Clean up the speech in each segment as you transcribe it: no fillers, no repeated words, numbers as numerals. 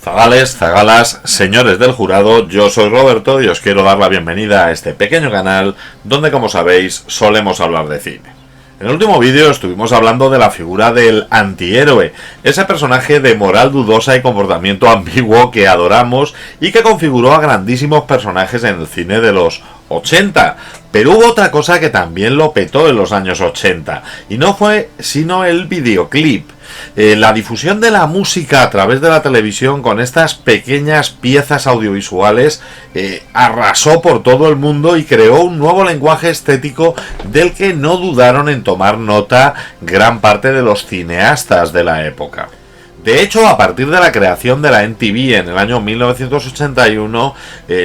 Zagales, zagalas, señores del jurado, yo soy Roberto y os quiero dar la bienvenida a este pequeño canal donde, como sabéis, solemos hablar de cine. En el último vídeo estuvimos hablando de la figura del antihéroe, ese personaje de moral dudosa y comportamiento ambiguo que adoramos y que configuró a grandísimos personajes en el cine de los 80. Pero hubo otra cosa que también lo petó en los años 80 y no fue sino el videoclip. La difusión de la música a través de la televisión con estas pequeñas piezas audiovisuales arrasó por todo el mundo y creó un nuevo lenguaje estético del que no dudaron en tomar nota gran parte de los cineastas de la época. De hecho, a partir de la creación de la MTV en el año 1981,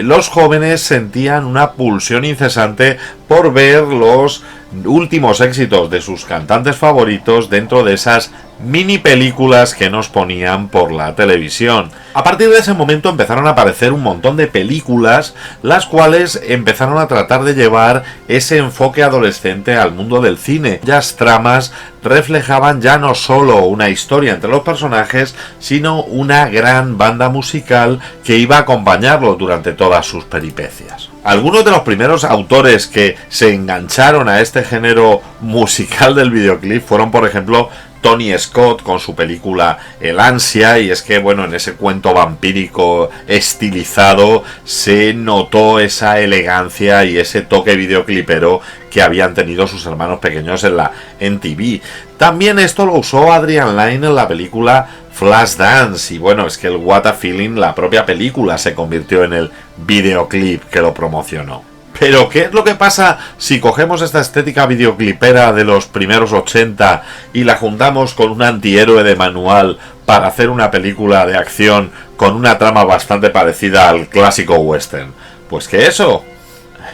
los jóvenes sentían una pulsión incesante por ver los últimos éxitos de sus cantantes favoritos dentro de esas mini películas que nos ponían por la televisión. A partir de ese momento empezaron a aparecer un montón de películas, las cuales empezaron a tratar de llevar ese enfoque adolescente al mundo del cine. Las tramas reflejaban ya no solo una historia entre los personajes, sino una gran banda musical que iba a acompañarlo durante todas sus peripecias. Algunos de los primeros autores que se engancharon a este género musical del videoclip fueron, por ejemplo, Tony Scott con su película El Ansia, y es que bueno, en ese cuento vampírico estilizado se notó esa elegancia y ese toque videoclipero que habían tenido sus hermanos pequeños en la MTV. También esto lo usó Adrian Lyne en la película Flashdance, y bueno, es que el What a Feeling, la propia película, se convirtió en el videoclip que lo promocionó. Pero ¿qué es lo que pasa si cogemos esta estética videoclipera de los primeros 80 y la juntamos con un antihéroe de manual para hacer una película de acción con una trama bastante parecida al clásico western? Pues que esto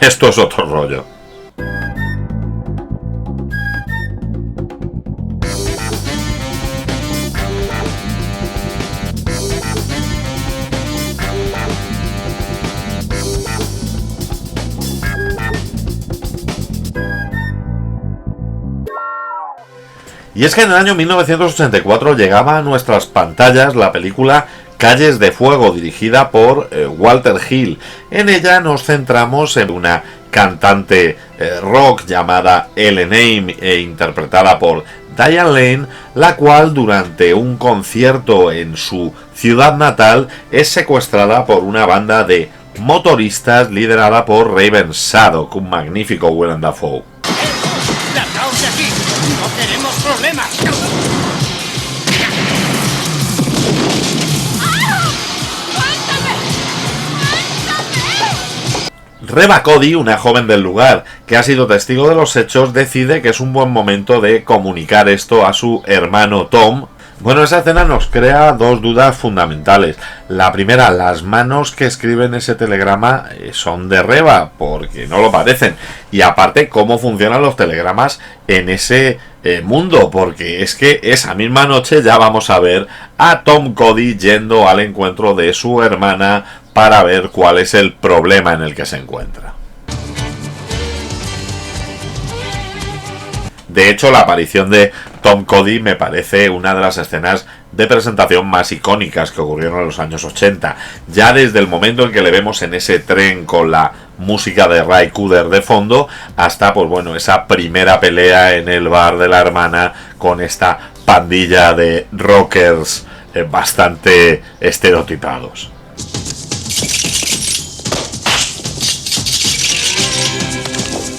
es otro rollo. Y es que en el año 1984 llegaba a nuestras pantallas la película Calles de Fuego, dirigida por Walter Hill. En ella nos centramos en una cantante rock llamada Ellen Aim e interpretada por Diane Lane, la cual durante un concierto en su ciudad natal es secuestrada por una banda de motoristas liderada por Raven Sadok, un magnífico Willem Dafoe. ¡Largaos de aquí! ¡No queremos problemas! Reba Cody, una joven del lugar que ha sido testigo de los hechos, decide que es un buen momento de comunicar esto a su hermano Tom. Bueno, esa escena nos crea dos dudas fundamentales. La primera, las manos que escriben ese telegrama son de Reba, porque no lo parecen. Y aparte, cómo funcionan los telegramas en ese mundo, porque es que esa misma noche ya vamos a ver a Tom Cody yendo al encuentro de su hermana para ver cuál es el problema en el que se encuentra. De hecho, la aparición de Tom Cody me parece una de las escenas de presentación más icónicas que ocurrieron en los años 80. Ya desde el momento en que le vemos en ese tren con la música de Ray Cooder de fondo, hasta pues bueno, esa primera pelea en el bar de la hermana con esta pandilla de rockers bastante estereotipados.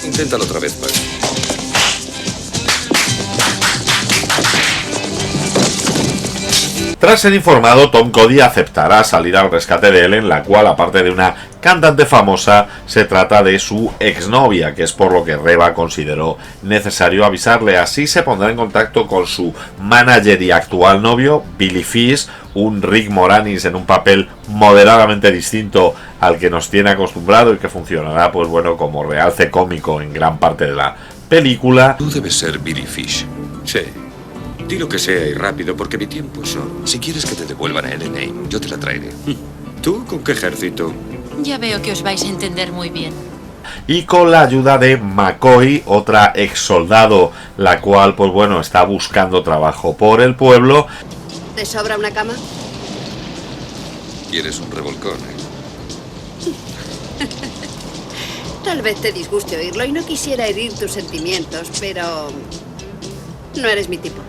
Inténtalo otra vez, pues. Tras ser informado, Tom Cody aceptará salir al rescate de Ellen, la cual, aparte de una cantante famosa, se trata de su exnovia, que es por lo que Reba consideró necesario avisarle. Así se pondrá en contacto con su manager y actual novio, Billy Fish, un Rick Moranis en un papel moderadamente distinto al que nos tiene acostumbrado y que funcionará, pues bueno, como realce cómico en gran parte de la película. Tú debes ser Billy Fish. Sí. Di lo que sea y rápido, porque mi tiempo es oro. Si quieres que te devuelvan a Ellen Aim, yo te la traeré. ¿Tú con qué ejército? Ya veo que os vais a entender muy bien. Y con la ayuda de McCoy, otra ex soldado, la cual, pues bueno, está buscando trabajo por el pueblo. ¿Te sobra una cama? quieres un revolcón, Tal vez te disguste oírlo y no quisiera herir tus sentimientos, pero no eres mi tipo.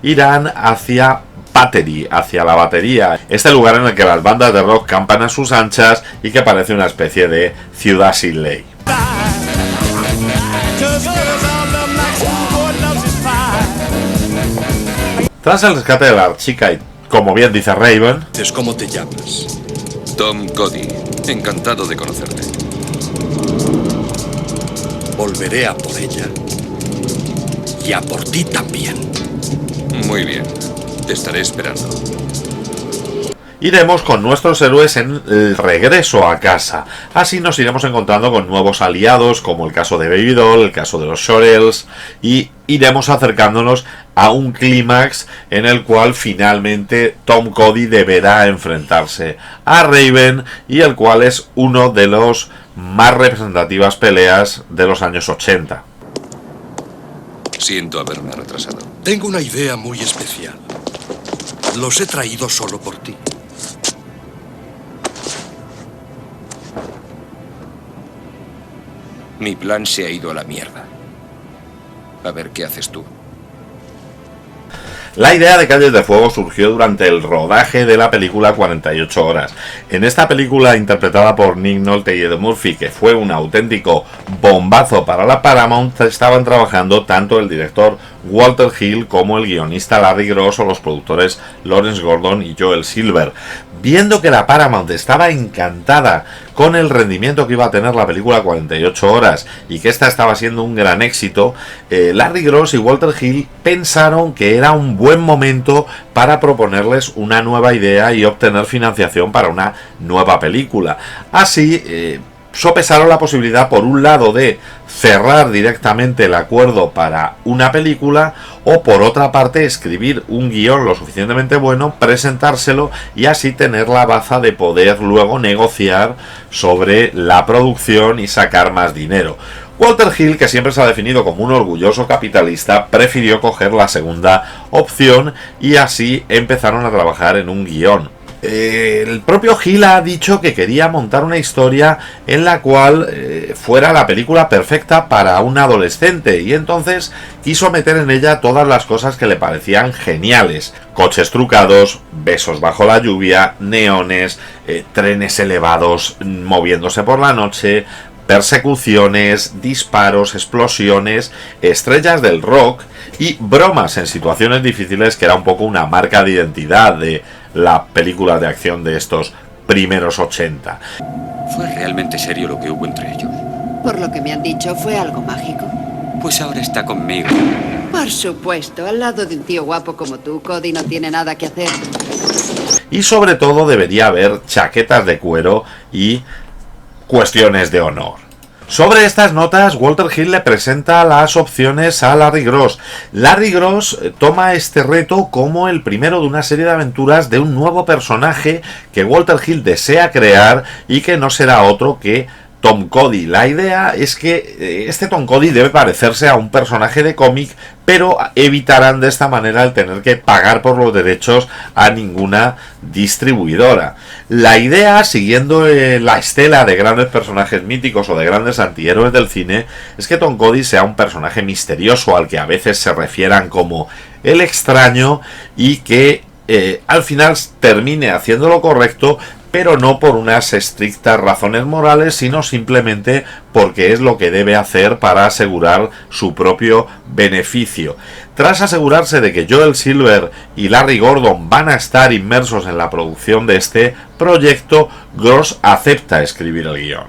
Irán hacia Battery, hacia la batería, este lugar en el que las bandas de rock campan a sus anchas y que parece una especie de ciudad sin ley. Tras el rescate de la chica y, como bien dice Raven, ¿Cómo te llamas? Tom Cody, encantado de conocerte. Volveré a por ella. Y a por ti también. Muy bien, te estaré esperando. iremos con nuestros héroes en el regreso a casa. Así nos iremos encontrando con nuevos aliados, como el caso de Baby Doll, el caso de los Shorels, y iremos acercándonos a un clímax en el cual finalmente Tom Cody deberá enfrentarse a Raven, y el cual es uno de los más representativas peleas de los años 80. Siento haberme retrasado. Tengo una idea muy especial. Los he traído solo por ti. Mi plan se ha ido a la mierda. A ver qué haces tú. La idea de Calles de Fuego surgió durante el rodaje de la película 48 horas. En esta película, interpretada por Nick Nolte y Eddie Murphy, que fue un auténtico bombazo para la Paramount, estaban trabajando tanto el director Walter Hill como el guionista Larry Gross o los productores Lawrence Gordon y Joel Silver. Viendo que la Paramount estaba encantada con el rendimiento que iba a tener la película 48 horas y que esta estaba siendo un gran éxito, Larry Gross y Walter Hill pensaron que era un buen momento para proponerles una nueva idea y obtener financiación para una nueva película. Así, sopesaron la posibilidad, por un lado, de cerrar directamente el acuerdo para una película, o por otra parte escribir un guión lo suficientemente bueno, presentárselo y así tener la baza de poder luego negociar sobre la producción y sacar más dinero. Walter Hill, que siempre se ha definido como un orgulloso capitalista, prefirió coger la segunda opción y así empezaron a trabajar en un guión. El propio Hill ha dicho que quería montar una historia en la cual fuera la película perfecta para un adolescente, y entonces quiso meter en ella todas las cosas que le parecían geniales: coches trucados, besos bajo la lluvia, neones, trenes elevados moviéndose por la noche, persecuciones, disparos, explosiones, estrellas del rock y bromas en situaciones difíciles, que era un poco una marca de identidad de la película de acción de estos primeros 80. ¿Fue realmente serio lo que hubo entre ellos? Por lo que me han dicho, fue algo mágico. Pues ahora está conmigo. Por supuesto, al lado de un tío guapo como tú, Cody no tiene nada que hacer. Y sobre todo debería haber chaquetas de cuero y cuestiones de honor. Sobre estas notas, Walter Hill le presenta las opciones a Larry Gross. Larry Gross toma este reto como el primero de una serie de aventuras de un nuevo personaje que Walter Hill desea crear y que no será otro que Tom Cody. La idea es que este Tom Cody debe parecerse a un personaje de cómic, pero evitarán de esta manera el tener que pagar por los derechos a ninguna distribuidora. La idea, siguiendo la estela de grandes personajes míticos o de grandes antihéroes del cine, es que Tom Cody sea un personaje misterioso al que a veces se refieran como el extraño, y que al final termine haciendo lo correcto, pero no por unas estrictas razones morales, sino simplemente porque es lo que debe hacer para asegurar su propio beneficio. Tras asegurarse de que Joel Silver y Larry Gordon van a estar inmersos en la producción de este proyecto, Gross acepta escribir el guión.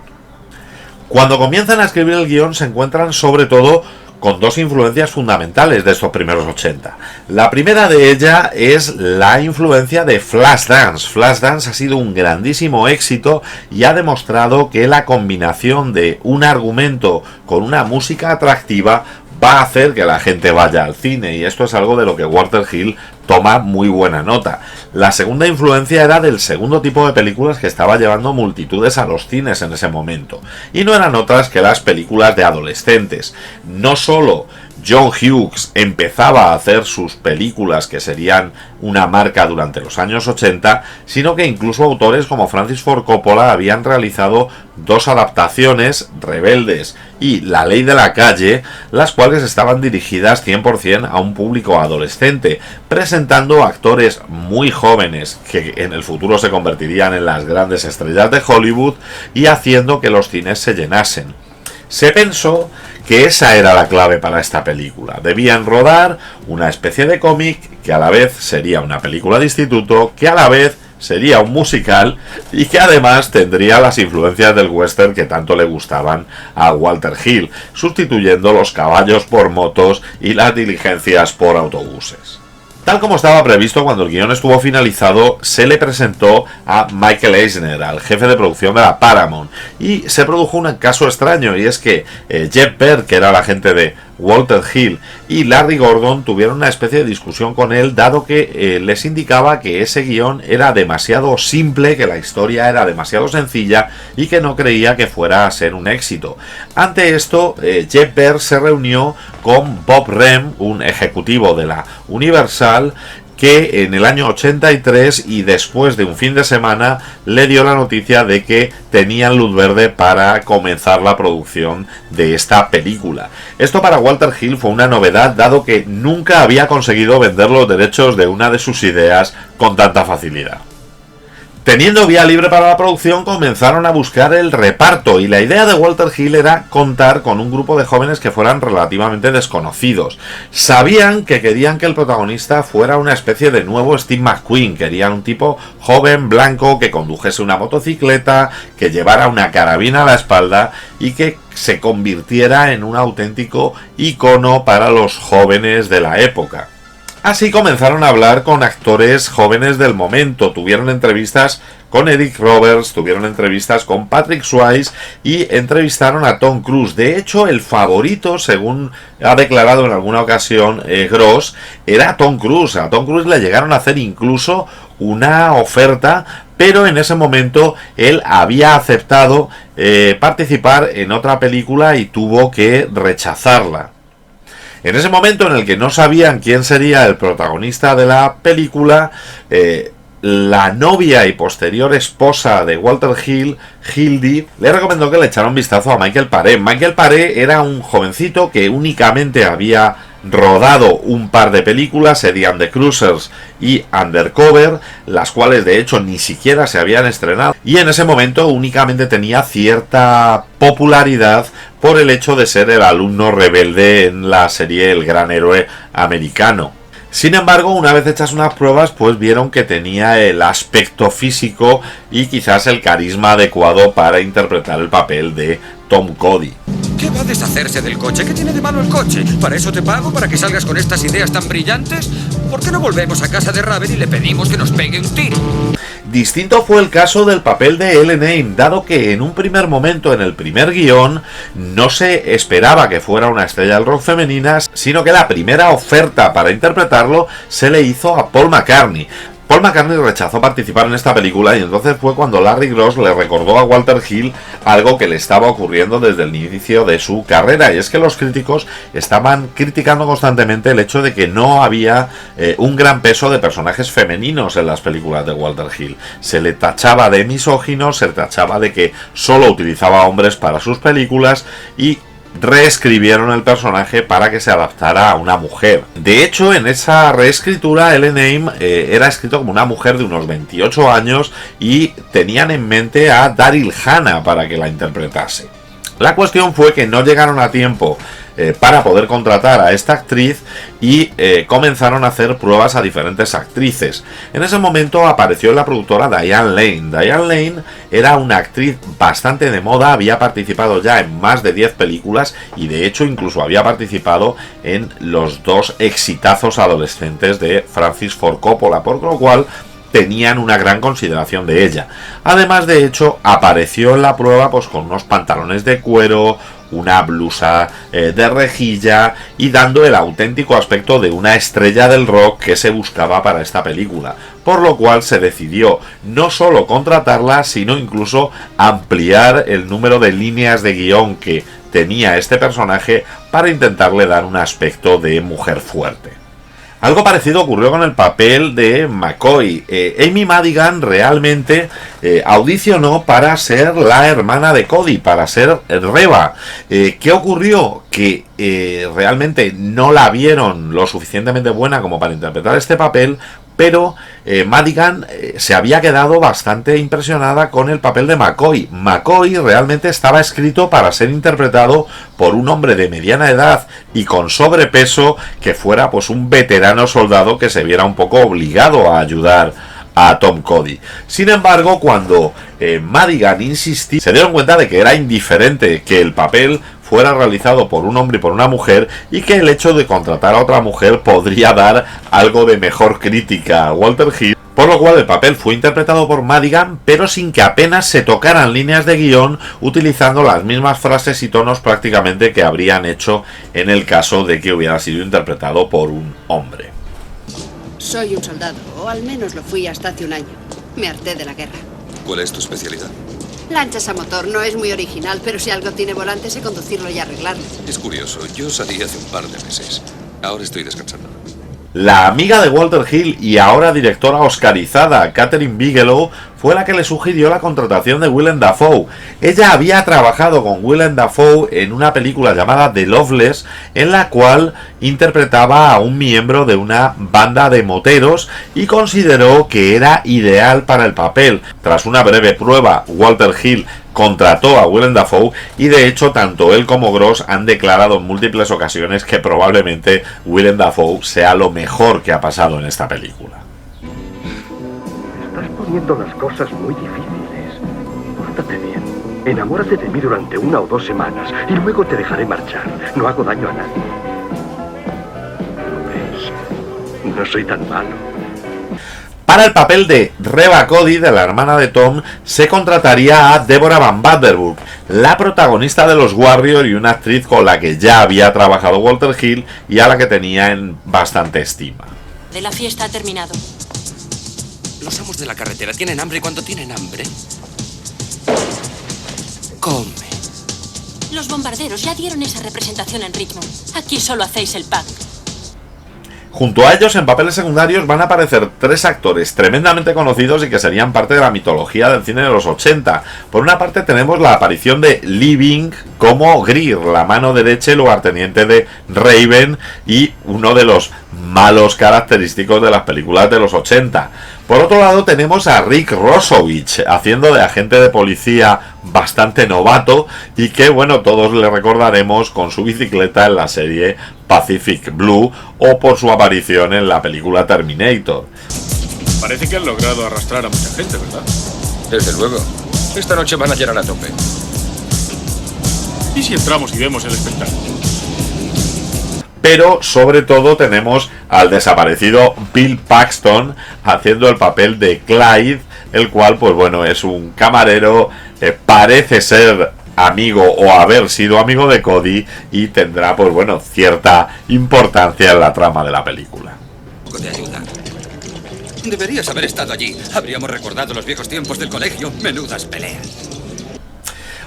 Cuando comienzan a escribir el guión, se encuentran sobre todo con dos influencias fundamentales de estos primeros 80. La primera de ellas es la influencia de Flashdance. Flashdance ha sido un grandísimo éxito y ha demostrado que la combinación de un argumento con una música atractiva va a hacer que la gente vaya al cine, y esto es algo de lo que Walter Hill toma muy buena nota. La segunda influencia era del segundo tipo de películas que estaba llevando multitudes a los cines en ese momento, y no eran otras que las películas de adolescentes. No solo John Hughes empezaba a hacer sus películas que serían una marca durante los años 80, sino que incluso autores como Francis Ford Coppola habían realizado dos adaptaciones, Rebeldes y La Ley de la Calle, las cuales estaban dirigidas 100% a un público adolescente, presentando actores muy jóvenes que en el futuro se convertirían en las grandes estrellas de Hollywood y haciendo que los cines se llenasen. Se pensó que esa era la clave para esta película. Debían rodar una especie de cómic que a la vez sería una película de instituto, que a la vez sería un musical y que además tendría las influencias del western que tanto le gustaban a Walter Hill, sustituyendo los caballos por motos y las diligencias por autobuses. Tal como estaba previsto, cuando el guión estuvo finalizado, se le presentó a Michael Eisner, al jefe de producción de la Paramount, y se produjo un caso extraño, y es que Jeff Behr, que era el agente de Walter Hill, y Larry Gordon tuvieron una especie de discusión con él, dado que les indicaba que ese guión era demasiado simple, que la historia era demasiado sencilla y que no creía que fuera a ser un éxito. Ante esto, Jeff Behr se reunió con Bob Rem, un ejecutivo de la Universal, que en el año 83 y después de un fin de semana le dio la noticia de que tenían luz verde para comenzar la producción de esta película. Esto para Walter Hill fue una novedad, dado que nunca había conseguido vender los derechos de una de sus ideas con tanta facilidad. Teniendo vía libre para la producción, comenzaron a buscar el reparto, y la idea de Walter Hill era contar con un grupo de jóvenes que fueran relativamente desconocidos. Sabían que querían que el protagonista fuera una especie de nuevo Steve McQueen, querían un tipo joven, blanco, que condujese una motocicleta, que llevara una carabina a la espalda y que se convirtiera en un auténtico icono para los jóvenes de la época. Así comenzaron a hablar con actores jóvenes del momento, tuvieron entrevistas con Eric Roberts, tuvieron entrevistas con Patrick Swayze y entrevistaron a Tom Cruise. De hecho, el favorito, según ha declarado en alguna ocasión Gross, era Tom Cruise. A Tom Cruise le llegaron a hacer incluso una oferta, pero en ese momento él había aceptado participar en otra película y tuvo que rechazarla. En ese momento en el que no sabían quién sería el protagonista de la película, la novia y posterior esposa de Walter Hill, Hildy, le recomendó que le echara un vistazo a Michael Paré. Michael Paré era un jovencito que únicamente había rodado un par de películas, serían The Cruisers y Undercover, las cuales de hecho ni siquiera se habían estrenado, y en ese momento únicamente tenía cierta popularidad por el hecho de ser el alumno rebelde en la serie El Gran Héroe Americano. Sin embargo, una vez hechas unas pruebas, pues vieron que tenía el aspecto físico y quizás el carisma adecuado para interpretar el papel de Tom Cody. ¿Qué va a deshacerse del coche? ¿Qué tiene de malo el coche? ¿Para eso te pago? ¿Para que salgas con estas ideas tan brillantes? ¿Por qué no volvemos a casa de Raven y le pedimos que nos pegue un tiro? Distinto fue el caso del papel de Ellen Aim, dado que en un primer momento, en el primer guión, no se esperaba que fuera una estrella del rock femenina, sino que la primera oferta para interpretarlo se le hizo a Paul McCartney. Paul McCartney rechazó participar en esta película, y entonces fue cuando Larry Gross le recordó a Walter Hill algo que le estaba ocurriendo desde el inicio de su carrera, y es que los críticos estaban criticando constantemente el hecho de que no había un gran peso de personajes femeninos en las películas de Walter Hill. Se le tachaba de misógino, se le tachaba de que solo utilizaba hombres para sus películas, y reescribieron el personaje para que se adaptara a una mujer. De hecho, en esa reescritura, Ellen Aim era escrito como una mujer de unos 28 años y tenían en mente a Daryl Hannah para que la interpretase. La cuestión fue que no llegaron a tiempo para poder contratar a esta actriz y comenzaron a hacer pruebas a diferentes actrices. En ese momento apareció la productora Diane Lane. Diane Lane era una actriz bastante de moda, había participado ya en más de 10 películas y de hecho incluso había participado en los dos exitazos adolescentes de Francis Ford Coppola, por lo cual tenían una gran consideración de ella. Además, de hecho, apareció en la prueba pues con unos pantalones de cuero, una blusa de rejilla y dando el auténtico aspecto de una estrella del rock que se buscaba para esta película, por lo cual se decidió no solo contratarla, sino incluso ampliar el número de líneas de guión que tenía este personaje para intentarle dar un aspecto de mujer fuerte. Algo parecido ocurrió con el papel de McCoy. Amy Madigan realmente audicionó para ser la hermana de Cody, para ser Reva. ¿Qué ocurrió? Que realmente no la vieron lo suficientemente buena como para interpretar este papel, pero Madigan se había quedado bastante impresionada con el papel de McCoy. McCoy realmente estaba escrito para ser interpretado por un hombre de mediana edad y con sobrepeso que fuera pues un veterano soldado que se viera un poco obligado a ayudar a Tom Cody. Sin embargo, cuando Madigan insistió, se dieron cuenta de que era indiferente que el papel fuera realizado por un hombre y por una mujer, y que el hecho de contratar a otra mujer podría dar algo de mejor crítica a Walter Hill, por lo cual el papel fue interpretado por Madigan, pero sin que apenas se tocaran líneas de guión, utilizando las mismas frases y tonos prácticamente que habrían hecho en el caso de que hubiera sido interpretado por un hombre. Soy un soldado, o al menos lo fui hasta hace un año. Me harté de la guerra. ¿Cuál es tu especialidad? Lanchas a motor, no es muy original, pero si algo tiene volante sé conducirlo y arreglarlo. Es curioso, yo salí hace un par de meses. Ahora estoy descansando. La amiga de Walter Hill y ahora directora oscarizada, Katherine Bigelow, fue la que le sugirió la contratación de Willem Dafoe. Ella había trabajado con Willem Dafoe en una película llamada The Loveless, en la cual interpretaba a un miembro de una banda de moteros y consideró que era ideal para el papel. Tras una breve prueba, Walter Hill contrató a Willem Dafoe y de hecho tanto él como Gross han declarado en múltiples ocasiones que probablemente Willem Dafoe sea lo mejor que ha pasado en esta película. Estás poniendo las cosas muy difíciles. Pórtate bien. Enamórate de mí durante 1 o 2 semanas y luego te dejaré marchar. No hago daño a nadie. ¿Lo ves? No soy tan malo. Para el papel de Reva Cody, de la hermana de Tom, se contrataría a Deborah Van Vanderburg, la protagonista de Los Warriors y una actriz con la que ya había trabajado Walter Hill y a la que tenía en bastante estima. De la fiesta ha terminado. Los amos de la carretera tienen hambre y cuando tienen hambre... come. Los bombarderos ya dieron esa representación en Richmond. Aquí solo hacéis el punk. Junto a ellos, en papeles secundarios, van a aparecer 3 actores tremendamente conocidos y que serían parte de la mitología del cine de los 80. Por una parte tenemos la aparición de Lee Bing como Greer, la mano derecha y lugarteniente de Raven y uno de los malos característicos de las películas de los 80. Por otro lado tenemos a Rick Rosovich haciendo de agente de policía bastante novato y que bueno, todos le recordaremos con su bicicleta en la serie Pacific Blue o por su aparición en la película Terminator. Parece que han logrado arrastrar a mucha gente, ¿verdad? Desde luego. Esta noche van a llenar a tope. ¿Y si entramos y vemos el espectáculo? Pero sobre todo tenemos al desaparecido Bill Paxton haciendo el papel de Clyde, el cual pues bueno es un camarero, parece ser amigo o haber sido amigo de Cody y tendrá pues bueno cierta importancia en la trama de la película. Un poco de ayuda. Deberías haber estado allí. Habríamos recordado los viejos tiempos del colegio. Menudas peleas.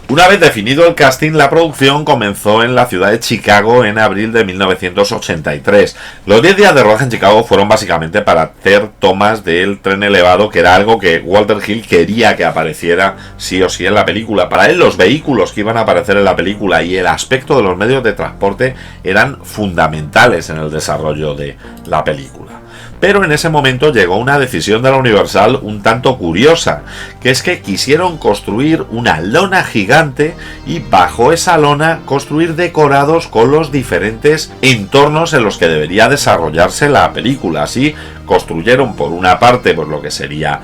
Una vez definido el casting, la producción comenzó en la ciudad de Chicago en abril de 1983. Los 10 días de rodaje en Chicago fueron básicamente para hacer tomas del tren elevado, que era algo que Walter Hill quería que apareciera sí o sí en la película. Para él, los vehículos que iban a aparecer en la película y el aspecto de los medios de transporte eran fundamentales en el desarrollo de la película. Pero en ese momento llegó una decisión de la Universal un tanto curiosa, que es que quisieron construir una lona gigante y bajo esa lona construir decorados con los diferentes entornos en los que debería desarrollarse la película. Así construyeron por una parte pues lo que sería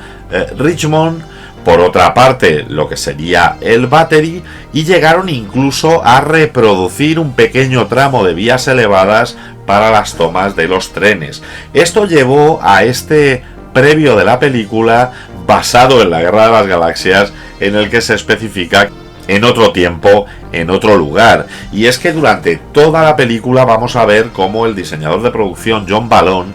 Richmond, por otra parte lo que sería el Battery y llegaron incluso a reproducir un pequeño tramo de vías elevadas para las tomas de los trenes. Esto llevó a este previo de la película basado en la Guerra de las Galaxias, en el que se especifica en otro tiempo, en otro lugar. Y es que durante toda la película vamos a ver cómo el diseñador de producción John Ballon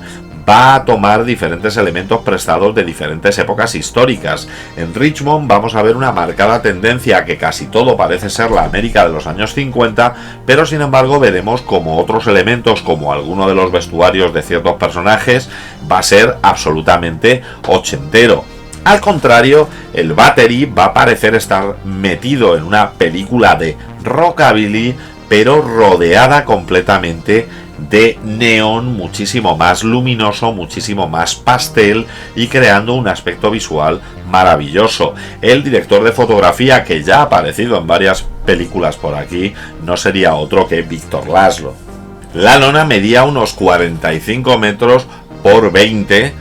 va a tomar diferentes elementos prestados de diferentes épocas históricas. En Richmond vamos a ver una marcada tendencia a que casi todo parece ser la América de los años 50, pero sin embargo veremos como otros elementos, como alguno de los vestuarios de ciertos personajes, va a ser absolutamente ochentero. Al contrario, el Battery va a parecer estar metido en una película de rockabilly, pero rodeada completamente de neón muchísimo más luminoso, muchísimo más pastel y creando un aspecto visual maravilloso. El director de fotografía, que ya ha aparecido en varias películas por aquí, no sería otro que Victor Laszlo. La lona medía unos 45 metros por 20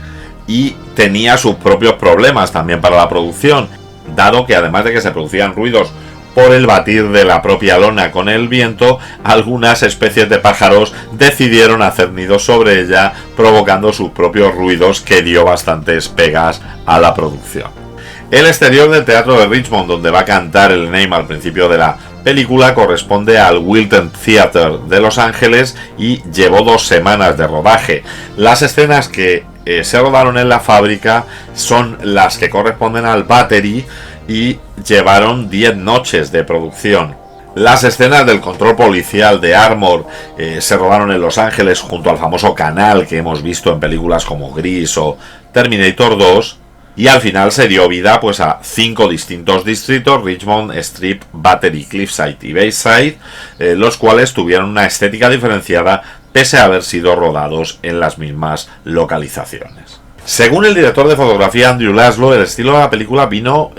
y tenía sus propios problemas también para la producción, dado que además de que se producían ruidos por el batir de la propia lona con el viento, algunas especies de pájaros decidieron hacer nidos sobre ella, provocando sus propios ruidos, que dio bastantes pegas a la producción. El exterior del Teatro de Richmond, donde va a cantar el Name al principio de la película, corresponde al Wilton Theatre de Los Ángeles y llevó 2 semanas de rodaje. Las escenas que se rodaron en la fábrica son las que corresponden al Battery y llevaron 10 noches de producción. Las escenas del control policial de Armor se rodaron en Los Ángeles junto al famoso canal que hemos visto en películas como Gris o Terminator 2, y al final se dio vida pues a 5 distintos distritos: Richmond, Strip, Battery, Cliffside y Bayside, los cuales tuvieron una estética diferenciada pese a haber sido rodados en las mismas localizaciones. Según el director de fotografía Andrew Laszlo, el estilo de la película vino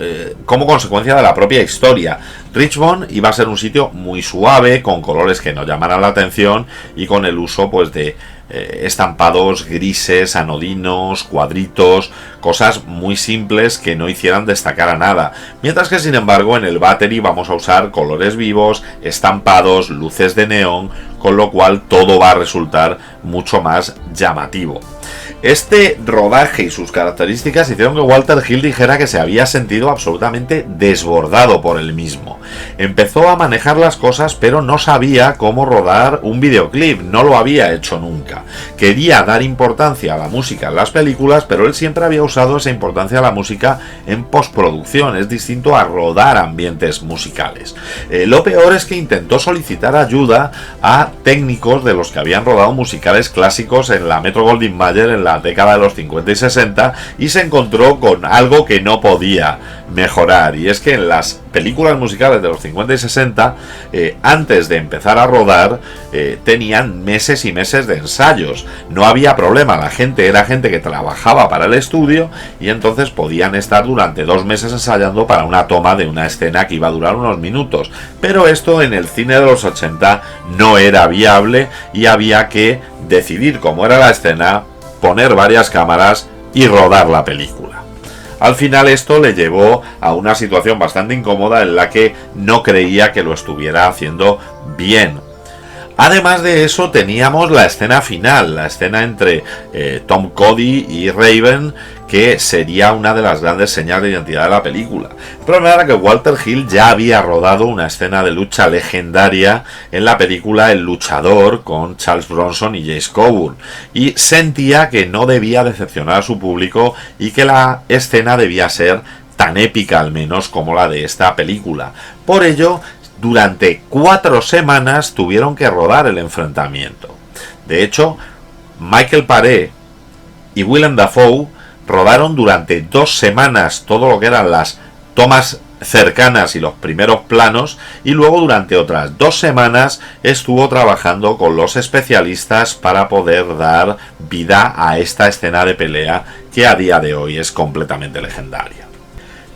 como consecuencia de la propia historia. Richmond iba a ser un sitio muy suave, con colores que no llamaran la atención y con el uso pues de estampados grises, anodinos, cuadritos, cosas muy simples que no hicieran destacar a nada. Mientras que sin embargo en el Battery vamos a usar colores vivos, estampados, luces de neón, con lo cual todo va a resultar mucho más llamativo. Este rodaje y sus características hicieron que Walter Hill dijera que se había sentido absolutamente desbordado por el mismo. Empezó a manejar las cosas, pero no sabía cómo rodar un videoclip, no lo había hecho nunca. Quería dar importancia a la música en las películas, pero él siempre había usado esa importancia a la música en postproducción, es distinto a rodar ambientes musicales. Lo peor es que intentó solicitar ayuda a técnicos de los que habían rodado musicales clásicos en la Metro-Goldwyn-Mayer en la década de los 50 y 60 y se encontró con algo que no podía mejorar, y es que en las películas musicales de los 50 y 60 antes de empezar a rodar tenían meses y meses de ensayos. No había problema, la gente era gente que trabajaba para el estudio y entonces podían estar durante 2 meses ensayando para una toma de una escena que iba a durar unos minutos, pero esto en el cine de los 80 no era viable y había que decidir cómo era la escena, poner varias cámaras y rodar la película. Al final esto le llevó a una situación bastante incómoda en la que no creía que lo estuviera haciendo bien. Además de eso teníamos la escena final, la escena entre Tom Cody y Raven, que sería una de las grandes señas de identidad de la película. El problema era que Walter Hill ya había rodado una escena de lucha legendaria en la película El Luchador con Charles Bronson y James Coburn, y sentía que no debía decepcionar a su público y que la escena debía ser tan épica al menos como la de esta película. Por ello, durante 4 semanas tuvieron que rodar el enfrentamiento. De hecho, Michael Paré y Willem Dafoe rodaron durante 2 semanas todo lo que eran las tomas cercanas y los primeros planos, y luego durante otras 2 semanas estuvo trabajando con los especialistas para poder dar vida a esta escena de pelea que a día de hoy es completamente legendaria.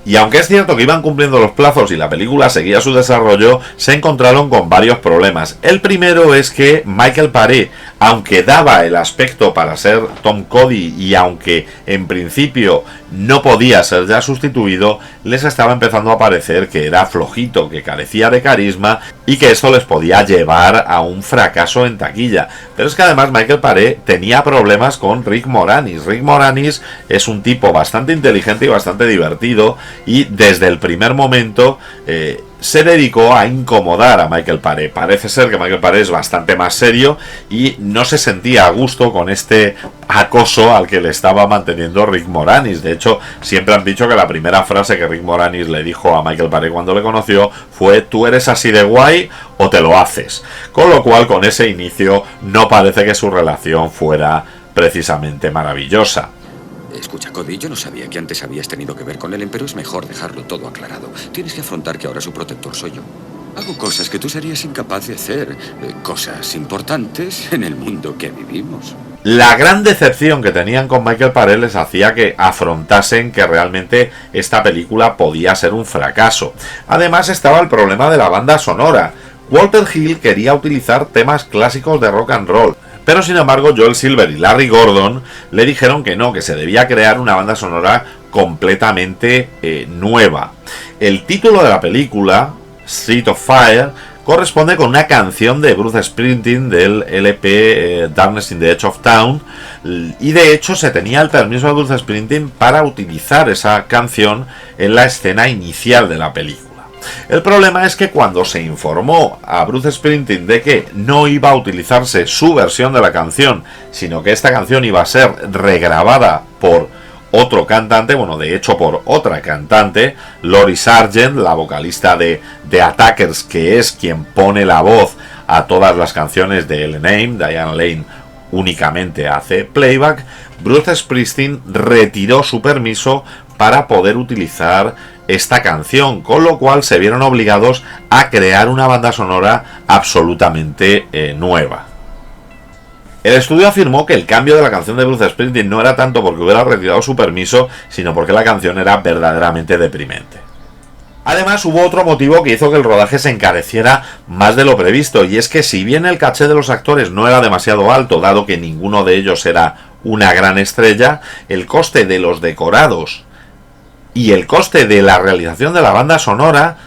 Y aunque es cierto que iban cumpliendo los plazos y la película seguía su desarrollo, se encontraron con varios problemas. El primero es que Michael Paré, aunque daba el aspecto para ser Tom Cody y aunque en principio no podía ser ya sustituido, les estaba empezando a parecer que era flojito, que carecía de carisma y que esto les podía llevar a un fracaso en taquilla. Pero es que además Michael Paré tenía problemas con Rick Moranis. Rick Moranis es un tipo bastante inteligente y bastante divertido, y desde el primer momento se dedicó a incomodar a Michael Paré. Parece ser que Michael Paré es bastante más serio y no se sentía a gusto con este acoso al que le estaba manteniendo Rick Moranis. De hecho, siempre han dicho que la primera frase que Rick Moranis le dijo a Michael Paré cuando le conoció fue: ¿tú eres así de guay o te lo haces? Con lo cual, con ese inicio no parece que su relación fuera precisamente maravillosa. Escucha, Cody, yo no sabía que antes habías tenido que ver con él, pero es mejor dejarlo todo aclarado. Tienes que afrontar que ahora su protector soy yo. Hago cosas que tú serías incapaz de hacer, cosas importantes en el mundo que vivimos. La gran decepción que tenían con Michael Paré les hacía que afrontasen que realmente esta película podía ser un fracaso. Además estaba el problema de la banda sonora. Walter Hill quería utilizar temas clásicos de rock and roll, pero sin embargo Joel Silver y Larry Gordon le dijeron que no, que se debía crear una banda sonora completamente nueva. El título de la película, Street of Fire, corresponde con una canción de Bruce Springsteen del LP Darkness in the Edge of Town, y de hecho se tenía el permiso de Bruce Springsteen para utilizar esa canción en la escena inicial de la película. El problema es que cuando se informó a Bruce Springsteen de que no iba a utilizarse su versión de la canción, sino que esta canción iba a ser regrabada por otro cantante, bueno, de hecho por otra cantante, Lori Sargent, la vocalista de The Attackers, que es quien pone la voz a todas las canciones de LNAME, Diane Lane únicamente hace playback, Bruce Springsteen retiró su permiso para poder utilizar esta canción, con lo cual se vieron obligados a crear una banda sonora absolutamente nueva. El estudio afirmó que el cambio de la canción de Bruce Springsteen no era tanto porque hubiera retirado su permiso, sino porque la canción era verdaderamente deprimente. Además, hubo otro motivo que hizo que el rodaje se encareciera más de lo previsto, y es que si bien el caché de los actores no era demasiado alto, dado que ninguno de ellos era una gran estrella, el coste de los decorados y el coste de la realización de la banda sonora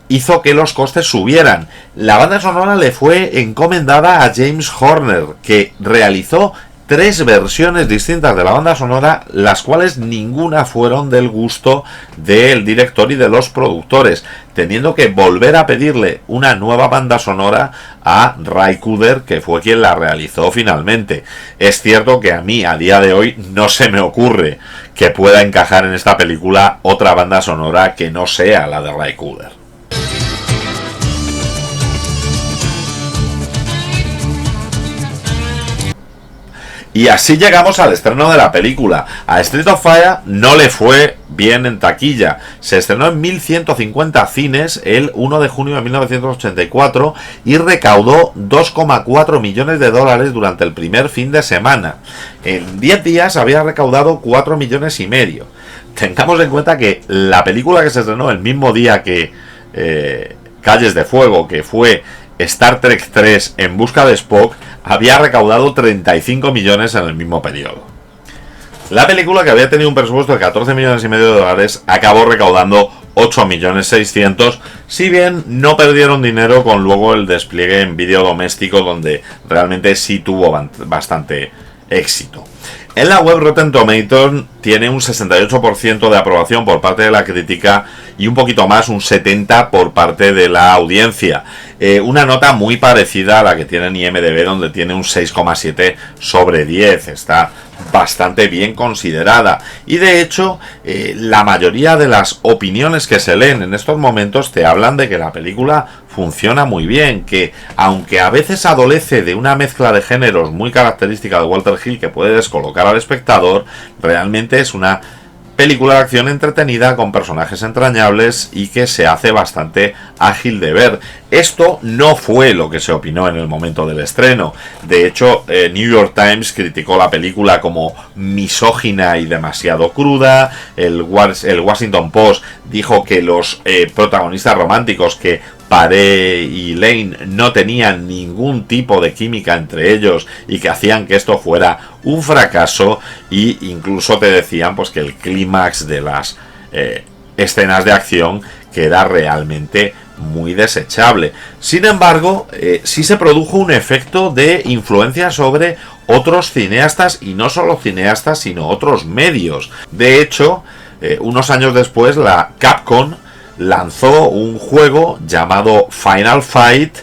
hizo que los costes subieran. La banda sonora le fue encomendada a James Horner, que realizó 3 versiones distintas de la banda sonora, las cuales ninguna fueron del gusto del director y de los productores, teniendo que volver a pedirle una nueva banda sonora a Ray Cooder, que fue quien la realizó finalmente. Es cierto que a mí a día de hoy no se me ocurre que pueda encajar en esta película otra banda sonora que no sea la de Ray Cooder. Y así llegamos al estreno de la película. A Street of Fire no le fue bien en taquilla. Se estrenó en 1150 cines el 1 de junio de 1984 y recaudó 2,4 millones de dólares durante el primer fin de semana. En 10 días había recaudado 4 millones y medio. Tengamos en cuenta que la película que se estrenó el mismo día que Calles de Fuego, que fue Star Trek 3 en busca de Spock, había recaudado 35 millones en el mismo periodo. La película, que había tenido un presupuesto de 14 millones y medio de dólares, acabó recaudando 8 millones 600, si bien no perdieron dinero con luego el despliegue en vídeo doméstico, donde realmente sí tuvo bastante éxito. En la web Rotten Tomatoes tiene un 68% de aprobación por parte de la crítica y un poquito más, un 70% por parte de la audiencia. Una nota muy parecida a la que tiene en IMDb, donde tiene un 6,7 sobre 10. Está bastante bien considerada. Y de hecho, la mayoría de las opiniones que se leen en estos momentos te hablan de que la película funciona muy bien, que aunque a veces adolece de una mezcla de géneros muy característica de Walter Hill que puede descolocar al espectador, realmente es una película de acción entretenida con personajes entrañables y que se hace bastante ágil de ver. Esto no fue lo que se opinó en el momento del estreno. De hecho, New York Times criticó la película como misógina y demasiado cruda. El Washington Post dijo que los protagonistas románticos, que Paré y Lane, no tenían ningún tipo de química entre ellos y que hacían que esto fuera un fracaso, y incluso te decían pues que el clímax de las escenas de acción que era realmente muy desechable. Sin embargo, sí se produjo un efecto de influencia sobre otros cineastas, y no solo cineastas sino otros medios. De hecho, unos años después la Capcom lanzó un juego llamado Final Fight,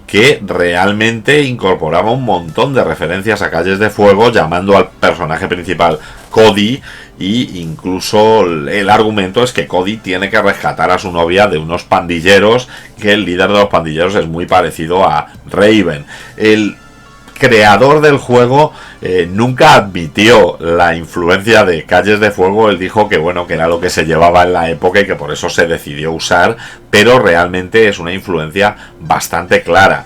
que realmente incorporaba un montón de referencias a Calles de Fuego, llamando al personaje principal Cody, y incluso el argumento es que Cody tiene que rescatar a su novia de unos pandilleros, que el líder de los pandilleros es muy parecido a Raven. El creador del juego nunca admitió la influencia de Calles de Fuego. Él dijo que bueno, que era lo que se llevaba en la época y que por eso se decidió usar, pero realmente es una influencia bastante clara.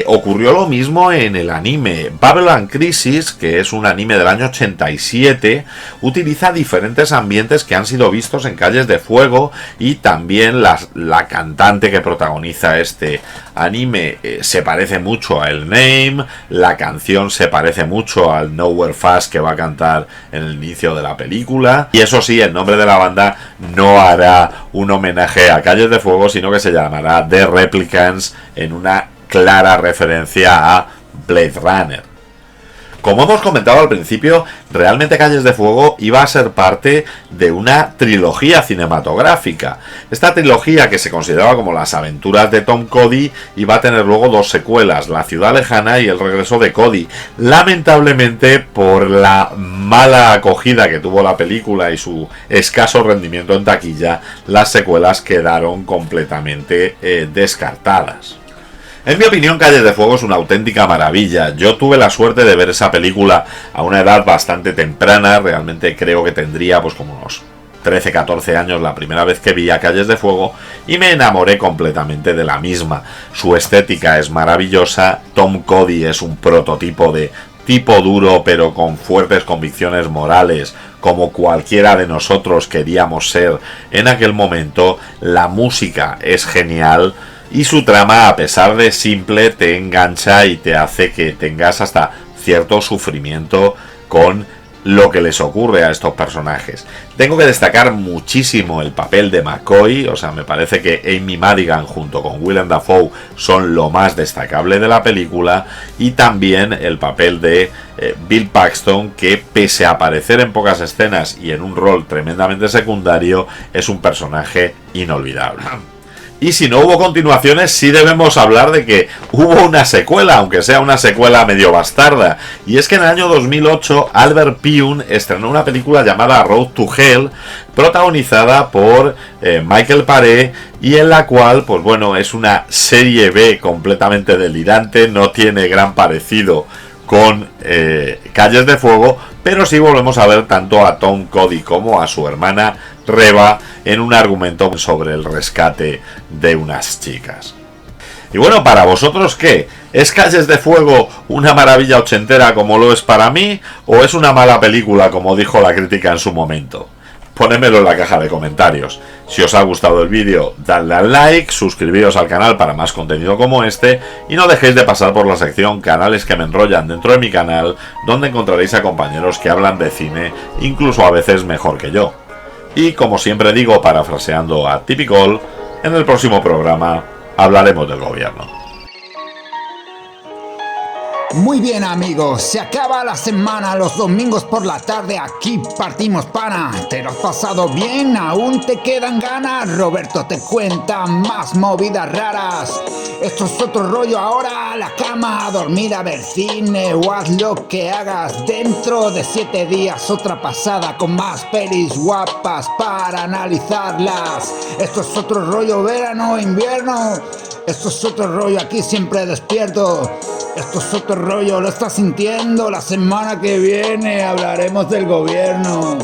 Ocurrió lo mismo en el anime. Babylon Crisis, que es un anime del año 87, utiliza diferentes ambientes que han sido vistos en Calles de Fuego, y también la cantante que protagoniza este anime se parece mucho a El Name, la canción se parece mucho al Nowhere Fast que va a cantar en el inicio de la película, y eso sí, el nombre de la banda no hará un homenaje a Calles de Fuego, sino que se llamará The Replicants, en una clara referencia a Blade Runner. Como hemos comentado al principio, realmente Calles de Fuego iba a ser parte de una trilogía cinematográfica. Esta trilogía, que se consideraba como las aventuras de Tom Cody, iba a tener luego dos secuelas, La ciudad lejana y El regreso de Cody. Lamentablemente, por la mala acogida que tuvo la película y su escaso rendimiento en taquilla, las secuelas quedaron completamente descartadas. En mi opinión, Calles de Fuego es una auténtica maravilla. Yo tuve la suerte de ver esa película a una edad bastante temprana. Realmente creo que tendría pues como unos 13-14 años la primera vez que vi a Calles de Fuego, y me enamoré completamente de la misma. Su estética es maravillosa. Tom Cody es un prototipo de tipo duro, pero con fuertes convicciones morales, como cualquiera de nosotros queríamos ser en aquel momento. La música es genial, y su trama, a pesar de simple, te engancha y te hace que tengas hasta cierto sufrimiento con lo que les ocurre a estos personajes. Tengo que destacar muchísimo el papel de McCoy. O sea, me parece que Amy Madigan junto con Willem Dafoe son lo más destacable de la película, y también el papel de Bill Paxton, que pese a aparecer en pocas escenas y en un rol tremendamente secundario, es un personaje inolvidable. Y si no hubo continuaciones, sí debemos hablar de que hubo una secuela, aunque sea una secuela medio bastarda. Y es que en el año 2008 Albert Pyun estrenó una película llamada Road to Hell, protagonizada por Michael Paré, y en la cual, pues bueno, es una serie B completamente delirante, no tiene gran parecido con Calles de Fuego, pero sí volvemos a ver tanto a Tom Cody como a su hermana Reba en un argumento sobre el rescate de unas chicas. Y bueno, para vosotros, ¿qué? ¿Es Calles de Fuego una maravilla ochentera como lo es para mí, o es una mala película como dijo la crítica en su momento? Ponémelo en la caja de comentarios. Si os ha gustado el vídeo, dadle al like, suscribiros al canal para más contenido como este, y no dejéis de pasar por la sección Canales que me enrollan dentro de mi canal, donde encontraréis a compañeros que hablan de cine, incluso a veces mejor que yo. Y como siempre digo, parafraseando a Typical, en el próximo programa hablaremos del gobierno. Muy bien, amigos, se acaba la semana, los domingos por la tarde aquí partimos pana. ¿Te lo has pasado bien? ¿Aún te quedan ganas? Roberto te cuenta más movidas raras. Esto es otro rollo, ahora a la cama, a dormir, a ver cine o haz lo que hagas. Dentro de 7 días otra pasada con más pelis guapas para analizarlas. Esto es otro rollo, verano, invierno. Esto es otro rollo, aquí siempre despierto. Esto es otro rollo, lo estás sintiendo. La semana que viene hablaremos del gobierno.